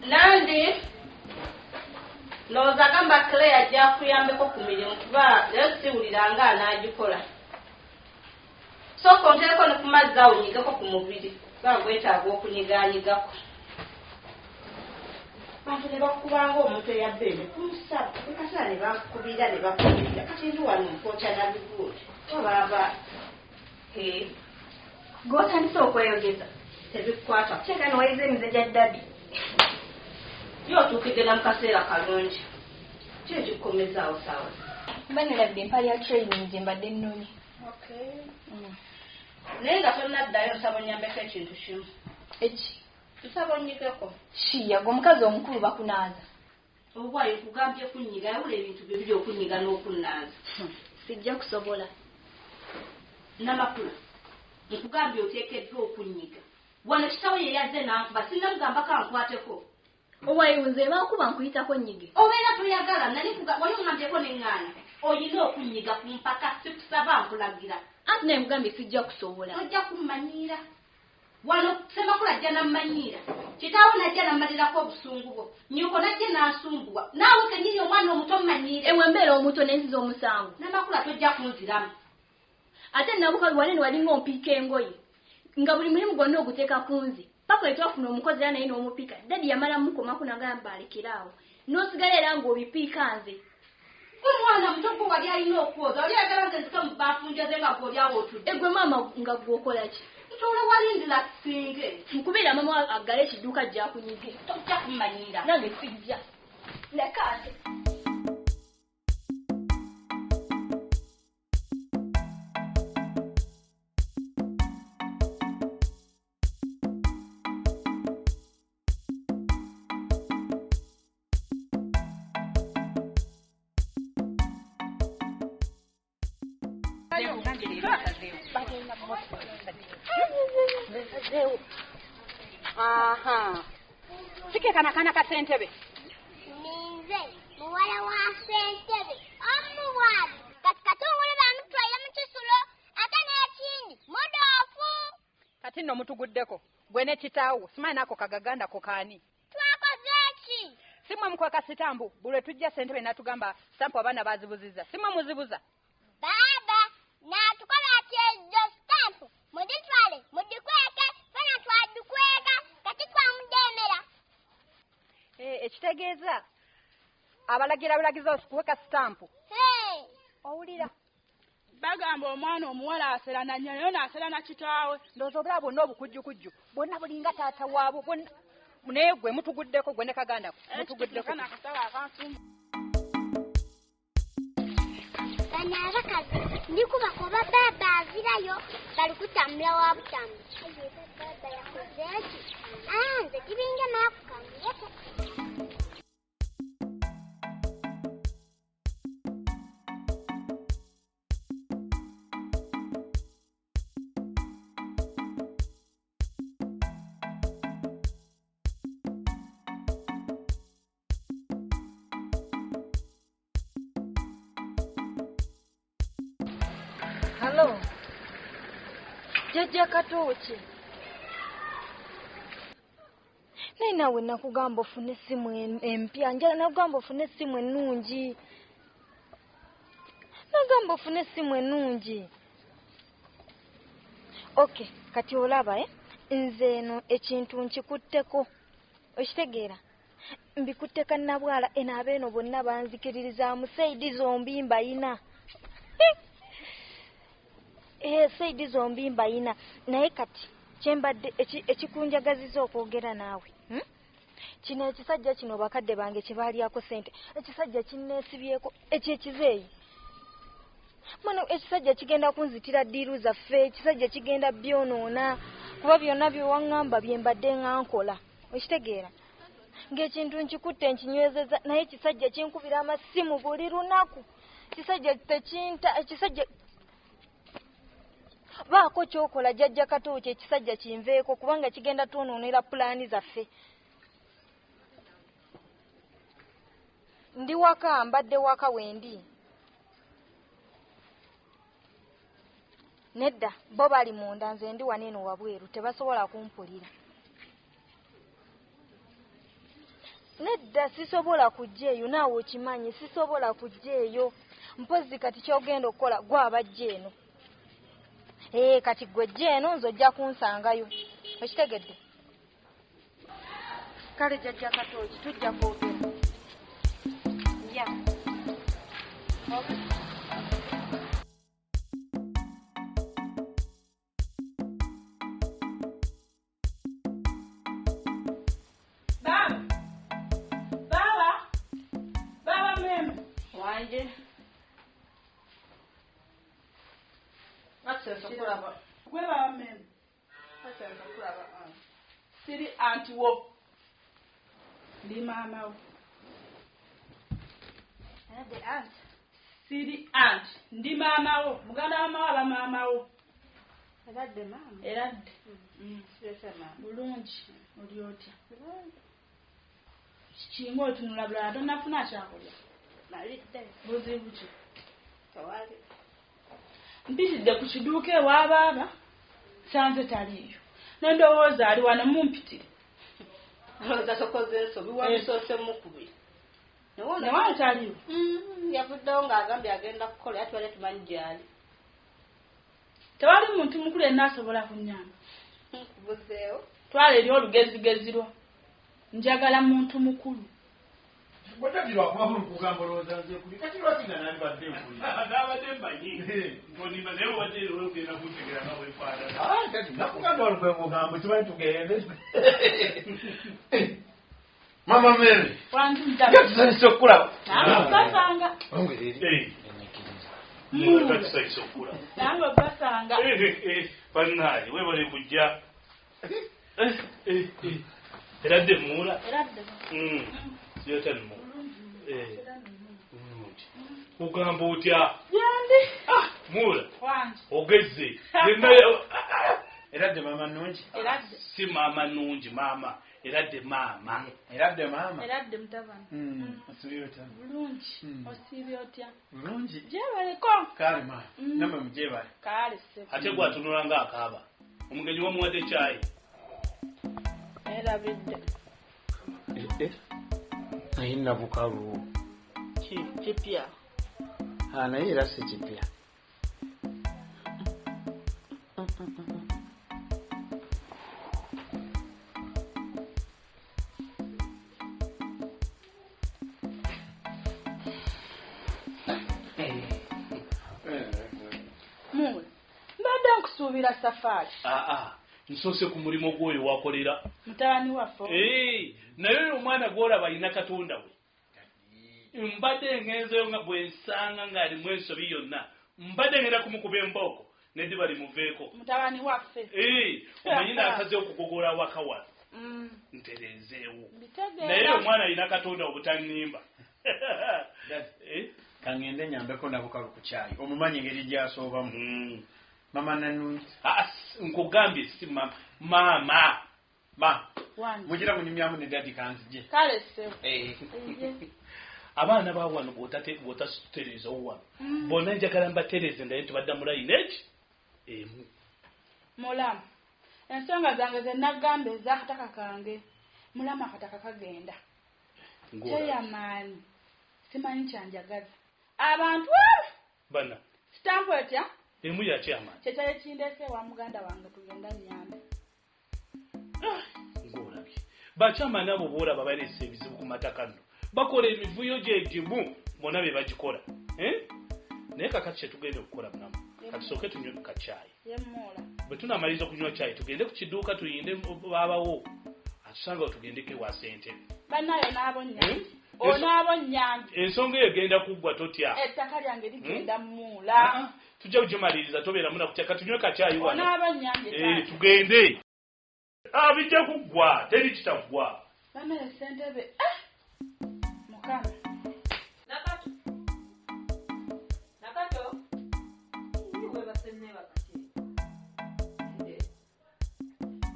Nandi Noza gamba Claire ajja kuyambeko ku mirimu kuba siwuliranga anaagikola. So kontereko ne ku mazzi awo nyigako ku mubiri. Gwetaaga okunyigaanyigako. Bantu ne bakubanga omuntu eyabbene kumusaba ekasala ne bakubira ne bakubira kati ndi wano mpooca na bigundi obaaba gw'otandise okweyogeza tebikwata teeka newayiza emize gya ddabi yo otuukidde na mu kaseera kalungi ki ekikomezaawo saawa mba nerabidde empale ya training gye mbadde nnonye naye nga tonnaddayo nsaba onyambeko ekintu kimu eki tusaba onyigeko shiya gwe omukazi omukulu bakunaaza obwayo kugambye kunyiga yawula ebintu bye biri okunyiga n'okunaaza sijja kusobola namakula nkugambye oteekeddwa okunyiga wano kitawo ye yazze nankuba sinnamugamba kankwateko owayunze bakuba nkuyitako nnyige obeera toyagala wali oŋambyeko neŋŋaana oyina okunyiga ku mpaka sikusaba nkulagira anti naye mugambye sijja kusobola ojja kummanyiira wano semakula ajja nammanyiira kitaawo najja nammalirako obusungu bwo nyoko najja nansumbuwa naawe kenyini omwana omuto mmanyiire ewe mbeera omuto nenziza omusango namakula tojja kunziramu ate nabukalu wanene walinga ompiika engoye nga buli mulimu gwonna oguteeka ku nze paka etwafuna omukozi era naye n'omupiika dadi yamala mukomaku nagamba alekeraawo n'osigala era ng'obipiika nze omwana muto gwe wali alina okwoza oli ayagala ngenzika mu baafu njaze nga gw'olyawo otudde egwe maama nga gwokola ki ntola walindira kisinge nkubira mama agale ekiduuka ajja kunyige tojja kummanyiira nange sijja leka ate Aha. Sike kana kasentebe. Ninze, muwala wa sentebe. Omuwala. Katungule bamutwala mu kisulo ate n'ekindi mudoofu. Kati nno mutuguddeko. Gwe ne kitaawo simanyi nako kagaganda ko kaani. Twakoze ki? Simwe mukweka sitambu bulwe tujja sentebe natugamba stampu abaana bazibuzizza. Simwe muzibuza. Baba, natukola ati ejo stampu. Muditwale, mudikweke, fena twadukweka, kati twamudemera. Ekitegeeza abalagira bulagiza okuweka stampu. Owulira. Bagamba omwana omuwala aserana nnyo naye n'aserana kitaawe. Ndowooza obulaba bwonna obukujjukujju bwonna bulinga taata waabo bwonna naye gwe mutuguddeko gwe ne kagandako mutuguddeko. Bano abakazi ndikuba kuba baba azirayo bali kutambula wa butambi. Baba yakoze ki? Nze kibinga nakukambireko. Hello. Jajja Katooki. Naye nawe nakugamba ofune essimu empya njala nakugamba ofune essimu ennungi. Nagamba ofune essimu ennungi. Okay, kati olaba nze eno ekintu nkikutteko. Okitegeera? Mbikutteka nabwala enaabe eno bonna banzikiririzaamu saidi zombi mbayina. Saidi zombi mbayina naye kati kyembadde ekikunjagaziza okwogera naawe kino ekisajja kino bakadde bange kyebalyako sente ekisajja kinneesibyeko ekyekizeeyi mwana ekisajja kigenda kunzitira ddiiru zaffe ekisajja kigenda byonoona kuba byonna byewaŋŋamba bye mbadde ŋŋankola okitegeera ng'ekintu nkikutte nkinywezeza naye ekisajja kinkubira amasimu buli lunaku ekisajja tekinta ekisajja baako kyokola Jajja Katooki ekisajja kinveeko kubanga kigenda twonoonera pulaani zaffe. Ndi waka mbadde waka wendi. Nedda bo bali munda nze ndi waneeno wabweru tebasobola kumpulira. nedda sisobola kujja eyo naawe okimanyi sisobola kujja eyo mpozi kati kyogenda okukola gwe abajja eno kati gwe jja eno nze ojja kunsangayo okitegedde kale jjajja Katooki tujja kwogera ya wanje asenza kulaba gwe baba meme asenza kulaba siri anti wo ndi maama wo the aunt siri anti ndi maama wo muganda wa maama maama wo eradde maama eradde sirese maama bulungi oli otya kinga otunula bulala tonnafuna kyakulya nalidde buzibu ki tewali mpitidde ku kiduuka ewabaaba sanze taliiyo nendowooza ali wano mumpitire olowooza tokoze ensobi wabisoose mukubiri newali taliiwo yavuddewo ng'agambye agenda kukola yatwale tumanyi gyali tewali muntu mukulu yenna asobola kunnyamba buzeewo twala eri olugezigezirwa njagala muntu mukulu Bwatagirwa kuba kugamba olowooza nze kuli kati lwaki nga nandibadde nkuli nabadde mbanyi ntonimba naye obadde olwogenda kuntegera nga wefaanana kati nakugamba olukwe mugambo kimanyi tugende mama Mary tusanyisa okulaba basanga tatusanyisa okulaba nange basanga bannaaye webale bujja eradde muula siyotanimu kugamba otya yandi muula wanje ogezze eradde maama nungi eradde si maama nungi maama eradde maama eradde maama eradde mutabani osiibye otya bulungi osiibye otya bulungi gyebaleko kale maama namwe mugyebale kale sebo ate gwatunula ng'akaaba omugenyi wamuwadde ekyayi erabidde naye nabukalu kipya naye era si kipya muula mbadde nkusuubira safaari nsoose ku mulimu gw'oyo wakolera mutabani waffe naye oyo omwana gw'olaba alina katonda we mbadde ngenzeyo nga bwensanga ng'alimu ensobi yonna mbadde ngenda kumukuba embooko neddiba limuveeko mutabani waffe omanyi naakaze okugogola waka wano ntereezeewo naye omwana alina katonda obutannimba kangende nyambeko nabukalu ku kyayi omumanyi engeri gyasoobamu mama nanungi nkugambye si maama mugira munyumyamu ne dadi kanzije kale sebo abaana ba wano bw'otasutereezawo wano bonna njagala mbatereeze naye tubadda mu layineki emu mulamu ensonga zange ze nagamba ez'akataka kange mulamu akataka kagenda kyeyamaanyi simanyi kyanjagaza abantu bana sitampu etya emu yakyamaanyi kyekyaye kindeese wa muganda wange tugenda nyambe ng'olabye bakyamaani abo boolaba baleese ebizibu ku mataka nno bakola emivuyo gyegimu bonna be bagikola naye kakati kyetugenda okukola munamu katusooke tunywe kacyayi yemuula bwe tunamaliriza okunywa cyayi tugende ku kiduuka tuyinde baabawo atusanga we tugendeko ewa ssentebe bannayo n'abo nnyambe onaabo nnyambe ensonga eyo egenda kuggwa totya ettaka lyange ligenda muula tujja kugimaliriza tobeeramu nakutya katunywe kacyayi wano onaabo nnyambe tugende bijja kuggwa teri kitaggwa bannayo ssentebe mukama nakato iwe basenne bakati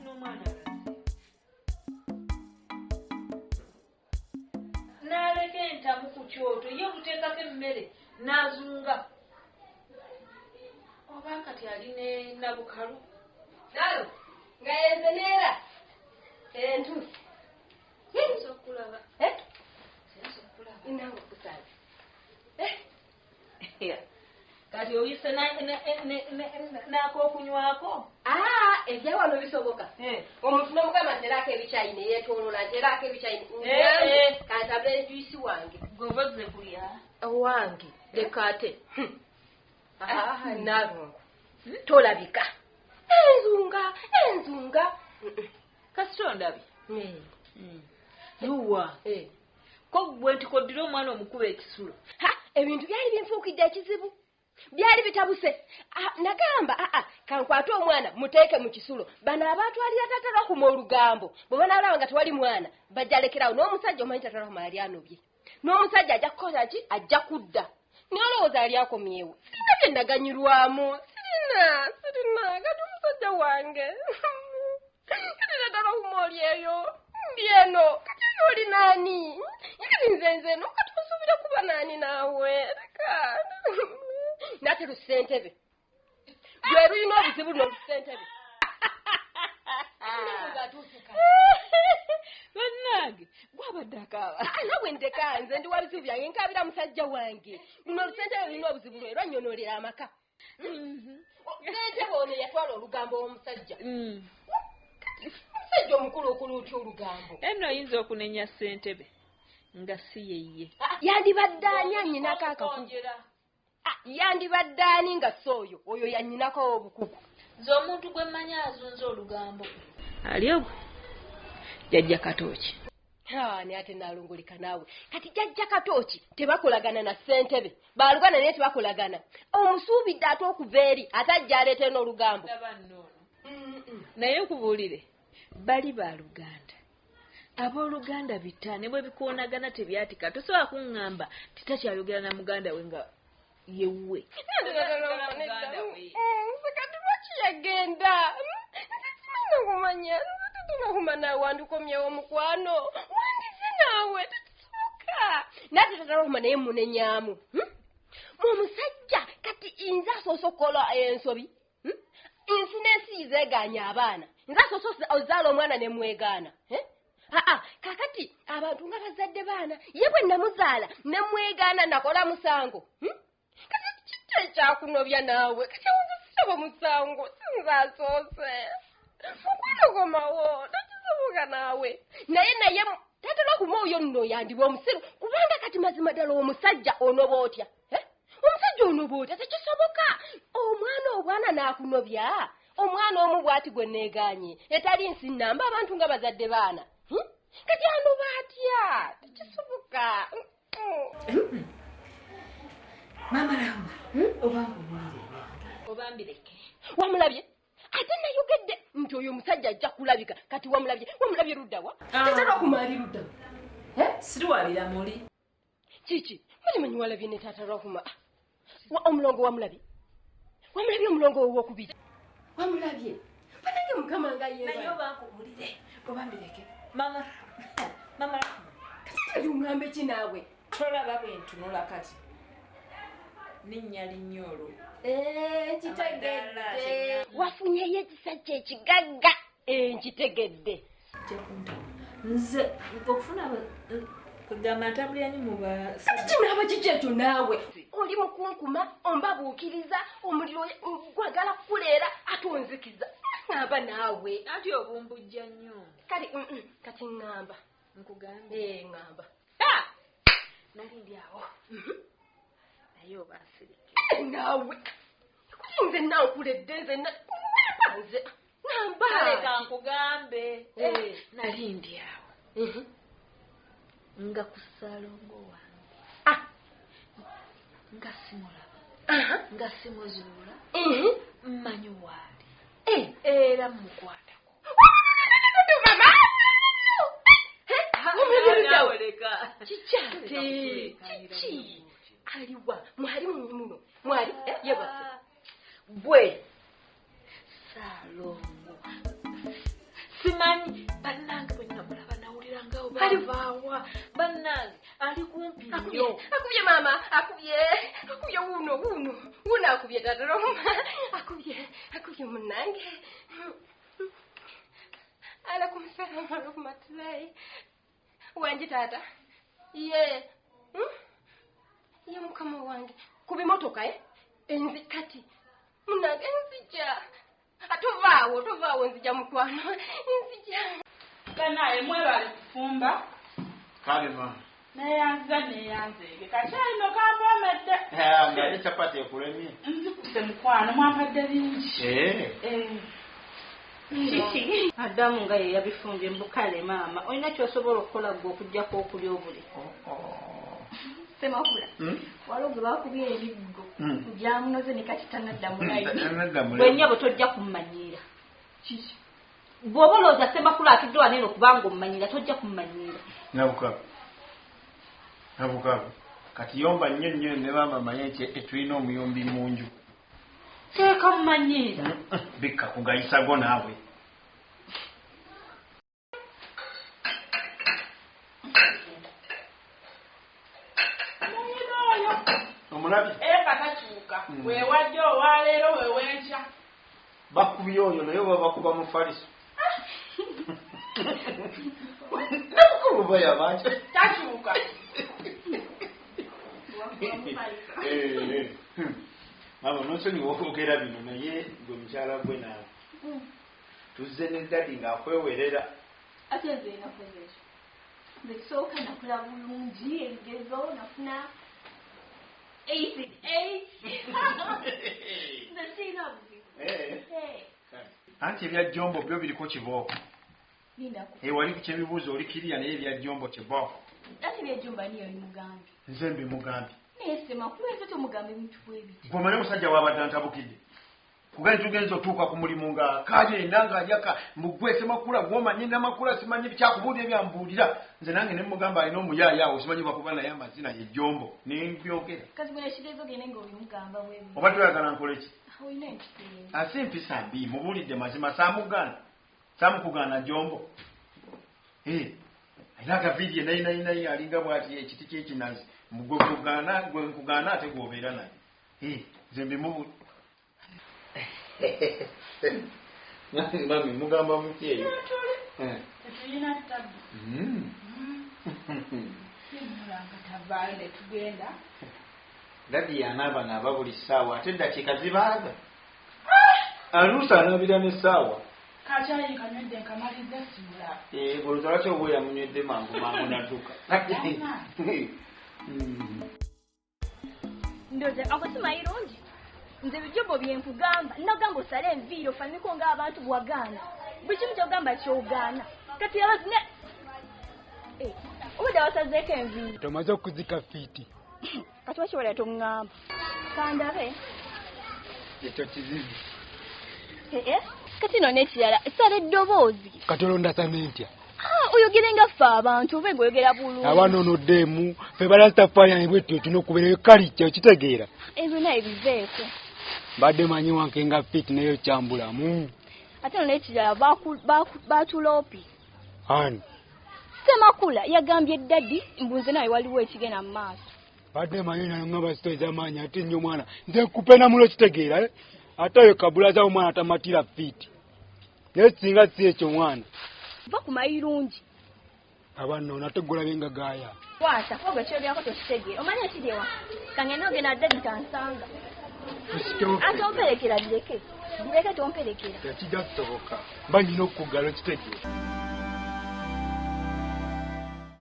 n'omwana n'aleka entamu ku kyoto ye buteekako emmere n'azunga oba kati ali ne nabukalu nalo nga yenze neera entuusi Sokulaba. Inango kusala. Kati oyise n'akokunywako. Ebyawano bisoboka. Omuntu n'omugamba nterako ebikyayi ne yeetoolola nterako ebikyayi. Kantabula enjuisi wange. Gweobaze kulya. Wange leka ate. Nalungu tolabika. Enzunga. Kasita ondabi. Yuwa. Ko bwe ntikoddira omwana omukuba ekisulo. Ebintu byali binfuukidde ekizibu. Byali bitabuse. Nagamba kankwate omwana muteeke mu kisulo. Bano abantu ali atatala ku olugambo. Bwe banaalaba nga tewali mwana bajjalekerawo n'omusajja omanyi tatala ku mali anobye. N'omusajja ajja kukola ki? Ajja kudda. N'olowooza ali akomyewo. Sirina bye naganyirwamu. Sirina. Kati omusajja wange. Kati tatala ku moli eyo. Ndieno. Kati oli naani? Kati nze no kati osuubira kuba naani naawe. Leka. Nate lusentebe. Gwe lulina obuzibu n'olusentebe. Bannange gwabadde akaaba. Nawe ndeka nze ndi wabizibu byange nkabira musajja wange. Luno olusentebe lulina obuzibu lwe lwanyonoolera amaka. Ssentebe ono yatwala olugambo w'omusajja. Omusajja omukulu okuluutya olugambo. Eno oyinza okunenya ssentebe nga si yeye. Yandibadde ani annyinako akakuku? Yandibadde ani nga sooyo oyo yannyinako obukuku? Nze omuntu gwe mmanyi azunze olugambo. Ali ogwo jjajja Katooki. Ne ate naalungulika naawe. Kati jjajja Katooki tebakolagana na ssentebe. Baalugana naye tebakolagana. Omusuubidde ate okuva eri ate ajja aleete n'olugambo. Naye nkubuulire bali baaluganda. Abooluganda bitaane bwe bikoonagana tebyatika. Tosobola kuŋŋamba titakyayogera na muganda we nga yewwe. Kati lwaki yagenda? Simanyi kumanya. Tunakumana wandukomyewo mukwano. Wandize naawe tekisoboka. Nate tatalakumana naye munenyaamu. Omusajja kati nze asoosokola ensobi. Ensi n'ensi zeegaanya abaana. Nze asoosola ozaala omwana ne mwegaana. Kakati abantu nga bazadde baana ye bwe namuzaala ne mwegaana nakola musango. Kati kitta ekyakunobya naawe. Kati awunze sitaba musango sinze asoose. Okwonogomawo takisoboka naawe. Naye tatala okuma oyo nno yandiba omusiru kubanga kati mazima ddala omusajja onoba otya. Omusajja onoba otya tekisoboka. Omwana obwana n'akunobya. Omwana omu bw'ati gwe neegaanye etali nsi nnamba abantu nga bazadde baana. Kati anoba atya tekisoboka. Mama Lamba obangumulire obambireke. Wamulabye? Ate nayogedde nti oyo omusajja ajja kulabika. Kati wamulabye luddawa? Tetala okumaali luddawa. Siriwalira muli. Kiki? Mulimanyi walabye ne taata lwakuma. Omulongo wamulabye? Wamulabye omulongo ow'okubiri? Wamulabye? Banange mukama nga yeeba. Naye obangumulire obambireke. Mama Lamba. Kati ŋŋambe ki naawe? Tolaba bwe ntunula kati. Ninnya linnyolo. Kitegedde. Wafunyeyo ekisajja ekigagga. Nkitegedde. Nze okufuna kugamba ntambulira nnyo mu basajja. Kinaaba kiki ekyo naawe? Oli mukunkuma ombabuukiriza omuliro gwagala kukuleera ate onzikiza. Ŋŋamba naawe. Ati obumbujja nnyo. Kati ŋŋamba. Nkugambe. Ŋŋamba. Nali ndi awo. Naye oba nsirike. Naawe. Kati nze nankuledde nze nze. Ŋŋamba. Leka nkugambe. Nali ndi awo. Nga ku salongo wange. Nga simulaba. Nga simuzuula. Mmanyi waali. Era mukwatako. Kiki? Aliwa. Mwali muno. Mwali. Yebase. Bwe. Salongo. Simanyi bannange bwe namulaba nawulira ngawo bavaawa. Bannange ali kumpi nnyo. Akubye mama. Akubye wuno. Wuno akubye tataloma. Akubye munnange. Alaikum salaam alaikum atulai. Wangi taata. Ye. Ye mukama wange. Kubi motoka enzi kati. Munange nzija. Tovaawo nzija mukwano. Nzija. Kanaye mwebale kufumba. Kale mama. Neyanzege. Kachayino kambomedde. Ngali chapati ekulemye. Nzikuse mukwano mwampadde bingi. Kiki. Adamu nga ye yabifumbye mbukale maama. Olina kyosobola okukola gwe okujjako okulya obuli. Semakula. Waloge bakubye ebiggo. Kujja munoze ne kakitanadda mulayi. Bwe nnyabo tojja kummanyira. Kiki. Bw'obolooza Semakula atudde wano eno kubanga ommanyira tojja kummanyira. Nabukabu. Kati yomba nnyo ne maama manye etulina omuyombi munju. Teeka mmanyira. Bikka kugayisago naawe. Omulabi. Katakyuka. Weewajja owaleero weewenkya. Bakubye oyo naye oba bakuba mu faliso. Nabukabu bayabanje. Takyuka. Mama nonsoni wokwogera bino naye gwe mukyala gwe naawe. Tuzze ne dadi ng'akwewerera. Ate nze nakoze ekyo. Nze kisooka nakula bulungi ebigezo nafuna 8. Nze siina bubi. Anti ebya jjombo byo biriko kibooko. Lindako. Wali ku kyebibuuzo oli kiriya naye ebya jjombo kibooko. Ate ebyejjomba niyo bimugambi. Nze mbimugambye. Naye Semakula ekyo tomugambe bintu bwebiti. Gwe omanyi musajja wabadde antabukidde. Kugani tugenza otuuka ku mulimu nga kaagenda ng'alyaka mugwe Semakula gw'omanyi n'amakula simanyi bikyakubuulira ebyambuulira. Nze nange ne mugamba alina omuyaaya awo simanyi bakuba naye amazina y'ejjombo ne mbyogera. Kati bwe nekigezo gende ng'obimugamba bwebi. Oba toyagala nkole ki? Olina ekiteeyo. Ate empisa mbi mubuulidde mazima saamugaana. Saamukugaana jjombo. Alina akavidiyo nayi alinga bw'ati ekiti ky'ekinazi. Gwe nkugaana ate gw'obeera naye. Nze mbimubuulira. Mami mugamba muti eyo. Tetulina ttabu. Simulanga tavaayo ne tugenda. Dadi yanaaba buli ssaawa ate eddakiika zibaaga. Aluusa anaabira n'essaawa. Kacaayi kanywedde nkamaliza simulaba. Olowooza lwaki oba yamunywedde mangu nadduka. Ndowooza ako simayirungi. Nze bijjombo bye nkugamba nagamba osale enviiri ofanyiko ng'abantu bwagaana buli kimu kyogamba kyogaana kati abazi ne obudde wasazeeko enviiri tomaze okuzika fiiti kati wakiwala toŋŋamba kandabe ekyo kizibu kati nno ekirala sala eddoboozi kati olondasane ntya oyogere nga ffe abantu oba ngaoyogera bulungi abanoonoddeemu ffe balasitafaaya ne bwetyo tulina okubeerayo kalikya okitegeera ebyo naye biveeko badde manyi wanke nga fiiti naye kyambulamu ate nno ekirala baatuloopi ani Semakula yagambye eddadi mbunze nawe waliwo ekigenda mu maaso badde manyi nayo nga basito ez'amaanyi ate nnyo omwana nze nkupe namulo kitegeera ate oyo kabulaza omwana atamatira fiiti naye singa si ekyo mwana va ku mayirungi abanno nategulabe nga gaaya kwata koga kyogerako tokitegeera omanyi ekirewa kangenda ogenda ddadi kansanga ate omperekera bireke tomperekera tekijja kusoboka mba nyina okukugala okitegeera